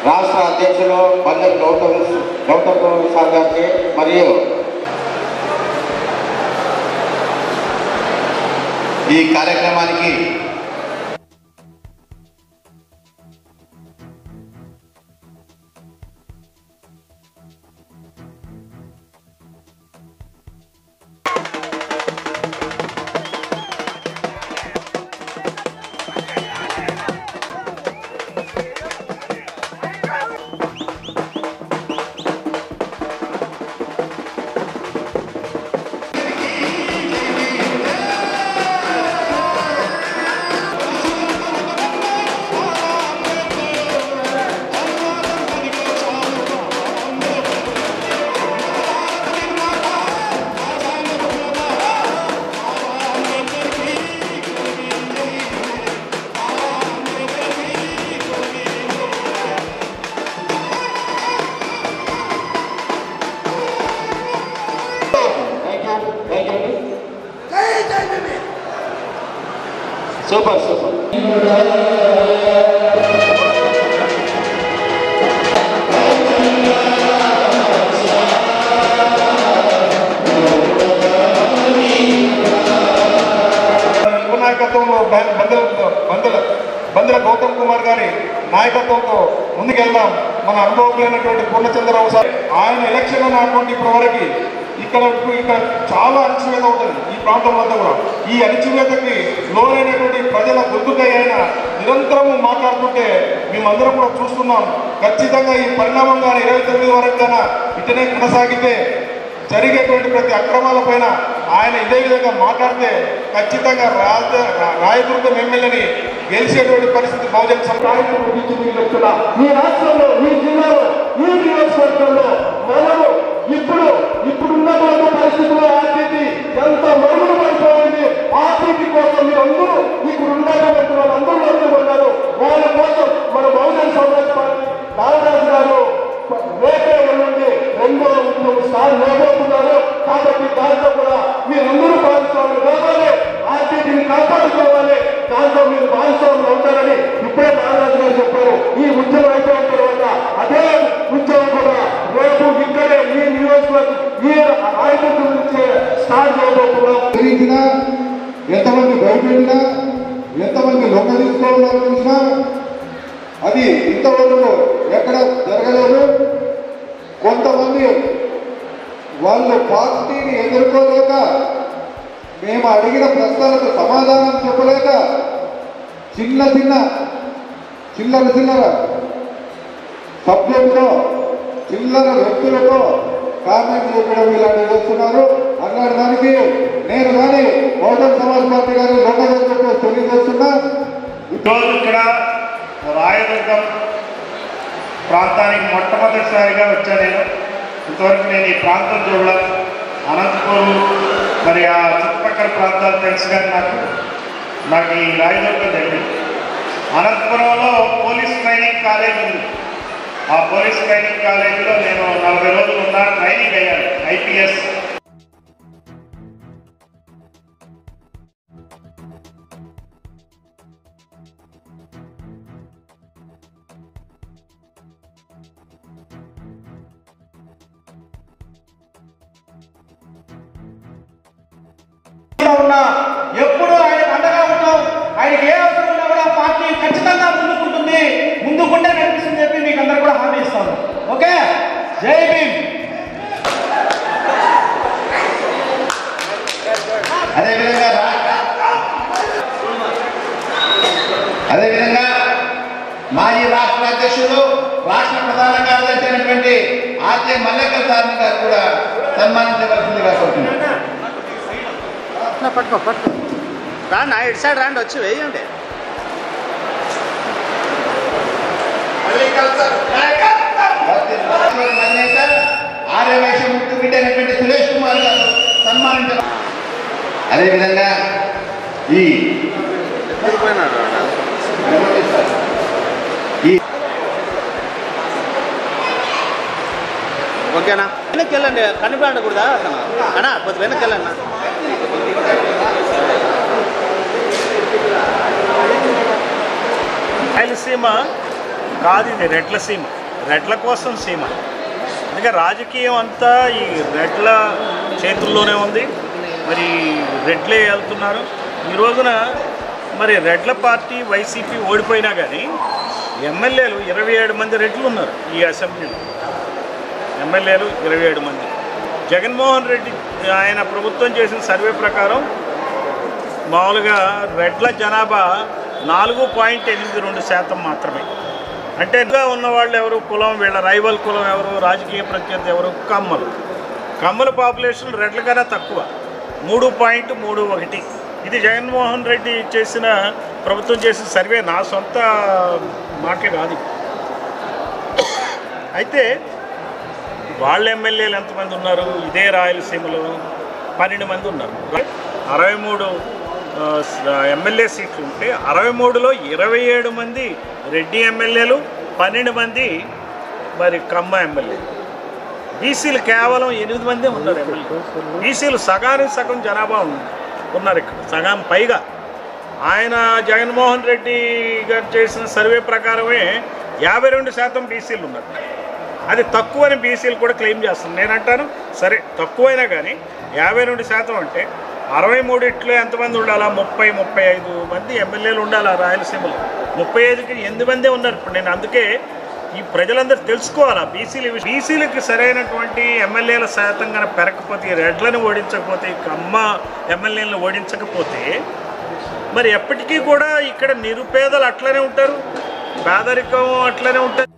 రాష్ట్ర అధ్యక్షులు బందర్ గౌతమ్ సార్ గారికి మరియు ఈ కార్యక్రమానికి సూపర్ సూపర్ నాయకత్వంలో బందల గౌతమ్ కుమార్ గారి నాయకత్వంతో ముందుకెళ్దాం. మన అనుభవమైనటువంటి పూర్ణచంద్రరావు సార్ ఆయన ఎలక్షన్ అన్నటువంటి ఇప్పటివరకు ఇక్కడ చాలా అణచివేత ఉంటుంది ఈ ప్రాంతం వద్ద కూడా. ఈ అణచివేతకి లోనైనటువంటి ప్రజల గొంతుకై ఆయన నిరంతరము మాట్లాడుతుంటే మేమందరం కూడా చూస్తున్నాం. ఖచ్చితంగా ఈ పరిణామం కానీ 29 వరకు కన్నా ఇటనే కొనసాగితే జరిగేటువంటి ప్రతి అక్రమాలపైన ఆయన ఇదే విధంగా మాట్లాడితే ఖచ్చితంగా రాయదుర్గం ఎమ్మెల్యేని గెలిచేటువంటి పరిస్థితి బహుజన సమాజం. ఈ రాష్ట్రంలో ఈ జిల్లాలో ఈ నియోజకవర్గంలో మనము ఇప్పుడున్నటువంటి పరిస్థితుల్లో ఆర్టీటీ ఎంత మరుగులు పడిపోయింది. ఆర్టీటీ కోసం మీరందరూ ఇక్కడ ఉన్నటువంటి వాళ్ళందరూ ఉన్నారు. వాళ్ళ కోసం మన బహుజన సమాజ్ పార్టీ నాగరాజు గారు రేపే నుండి 2వ ఉద్యమం స్టార్ట్ చేయబోతున్నారు. కాబట్టి దాంట్లో కూడా మీరందరూ భాగస్వాములు కావాలి, ఆర్టీటీని కాపాడుకోవాలి. దాంట్లో మీరు భాగస్వాములు అవుతారని ఇప్పుడే నాగరాజు గారు చెప్పారు. ఈ ఉద్యమం అయిపోయిన తర్వాత అదే ఉద్యమం కూడా రేపు ఇక్కడే ఈ నియోజకవర్గం ఈ రాయదుర్గం నుంచి స్టార్ట్ చేయబోతున్నాం. ఎంతమంది భయపెట్టినా ఎంతమంది లొంగ తీసుకోవాలని చూసినా అది ఇంతవరకు ఎక్కడ జరగలేదు. కొంతమంది వాళ్ళు పార్టీని ఎదుర్కోలేక మేము అడిగిన ప్రశ్నలకు సమాధానం చెప్పలేక చిల్లర సబ్జెక్టులో చిల్లర వ్యక్తులతో కామెంట్ చేయడం ఇలాంటివి చేస్తున్నారు. అన్నాడు దానికి నేను కానీ బహుజన సమాజ్ పార్టీ గారి లొంగ తెలియజేస్తున్నా. ఈరోజు ఇక్కడ రాయదుర్గం ప్రాంతానికి మొట్టమొదటిసారిగా వచ్చా. ఇంతవరకు నేను ఈ ప్రాంతం చూడలేదు. అనంతపూర్ మరి ఆ చుట్టుపక్కల ప్రాంతాలు తెలుసు కానీ నాకు ఈ రాయదుర్గం తెలియదు. అనంతపురంలో పోలీస్ ట్రైనింగ్ కాలేజ్ ఉంది. ఆ పోలీస్ ట్రైనింగ్ కాలేజీలో నేను 40 రోజులు ఉన్నా, ట్రైనింగ్ అయ్యాను IPS. ఎప్పుడు ఆయన అండగా ఉంటాం. ఆయనకి ఏ అవసరం ఉన్నా కూడా పార్టీ ఖచ్చితంగా ముందుకుంటుంది, ముందుకుంటే నడిపిస్తుంది చెప్పి మీకు అందరూ కూడా హామీ ఇస్తాను. ఓకే, జై భీమ్. అదేవిధంగా మాజీ రాష్ట్ర అధ్యక్షులు రాష్ట్ర ప్రధాన కార్యదర్శి అయినటువంటి ఆర్కే మల్లేకర్ సార్ గారు కూడా సన్మానించవలసిందిగా కోరుతున్నాను. పట్టుకో రాండి, ఇటు సైడ్ రాండి, వచ్చి వేయండి. ఆర్యవైశ్య ముక్తి బిడ్డ అయినటువంటి సురేష్ కుమార్ గారు సన్మానించారు. అదేవిధంగా ఈ ఓకేనా? వెనక్కి వెళ్ళండి, కనిపించకూడదా అన్నా? కొద్దిగా వెనక్కి వెళ్ళండి. రాయలసీమ కాదు, ఇది రెడ్ల సీమ, రెడ్ల కోసం సీమ. అందుకే రాజకీయం అంతా ఈ రెడ్ల చేతుల్లోనే ఉంది. మరి రెడ్లే వెళ్తున్నారు. ఈ రోజున మరి రెడ్ల పార్టీ వైసీపీ ఓడిపోయినా కానీ ఎమ్మెల్యేలు 27 మంది రెడ్లు ఉన్నారు ఈ అసెంబ్లీలో. ఎమ్మెల్యేలు 27 మంది. జగన్మోహన్ రెడ్డి ఆయన ప్రభుత్వం చేసిన సర్వే ప్రకారం మామూలుగా రెడ్ల జనాభా 4.82% మాత్రమే. అంటే ఇంకా ఉన్నవాళ్ళు ఎవరు, కులం వీళ్ళ రైవల్ కులం ఎవరు, రాజకీయ ప్రత్యర్థి ఎవరు, కమ్మలు. కమ్మల పాపులేషన్ రెడ్ల కన్నా తక్కువ, 3.31. ఇది జగన్మోహన్ రెడ్డి చేసిన ప్రభుత్వం చేసిన సర్వే, నా సొంత మాటలు కాదు. అయితే వాళ్ళ ఎమ్మెల్యేలు ఎంతమంది ఉన్నారు? ఇదే రాయలసీమలో 12 మంది ఉన్నారు. 63 ఎమ్మెల్యే సీట్లు ఉంటే 63లో 27 మంది రెడ్డి ఎమ్మెల్యేలు, 12 మంది మరి కమ్మ ఎమ్మెల్యేలు. బీసీలు కేవలం 8 మందే ఉన్నారు ఎమ్మెల్యే. బీసీలు సగానికి సగం జనాభా ఉన్నారు ఇక్కడ, సగం పైగా. ఆయన జగన్మోహన్ రెడ్డి గారు చేసిన సర్వే ప్రకారమే 52% బీసీలు ఉన్నారు. అది తక్కువని బీసీలు కూడా క్లెయిమ్ చేస్తున్నారు. నేనంటాను సరే తక్కువైనా కానీ 52% అంటే 63 ఎంతమంది ఉండాలా? 30-35 మంది ఎమ్మెల్యేలు ఉండాలా రాయలసీమలో? 35కి 8 మందే ఉన్నారు ఇప్పుడు. నేను అందుకే ఈ ప్రజలందరూ తెలుసుకోవాలా, బీసీలకి సరైనటువంటి ఎమ్మెల్యేల శాతం కనుక పెరగకపోతే, రెడ్లను ఓడించకపోతే, కమ్మ ఎమ్మెల్యేలను ఓడించకపోతే మరి ఎప్పటికీ కూడా ఇక్కడ నిరుపేదలు అట్లనే ఉంటారు, పేదరికం అట్లనే ఉంటుంది.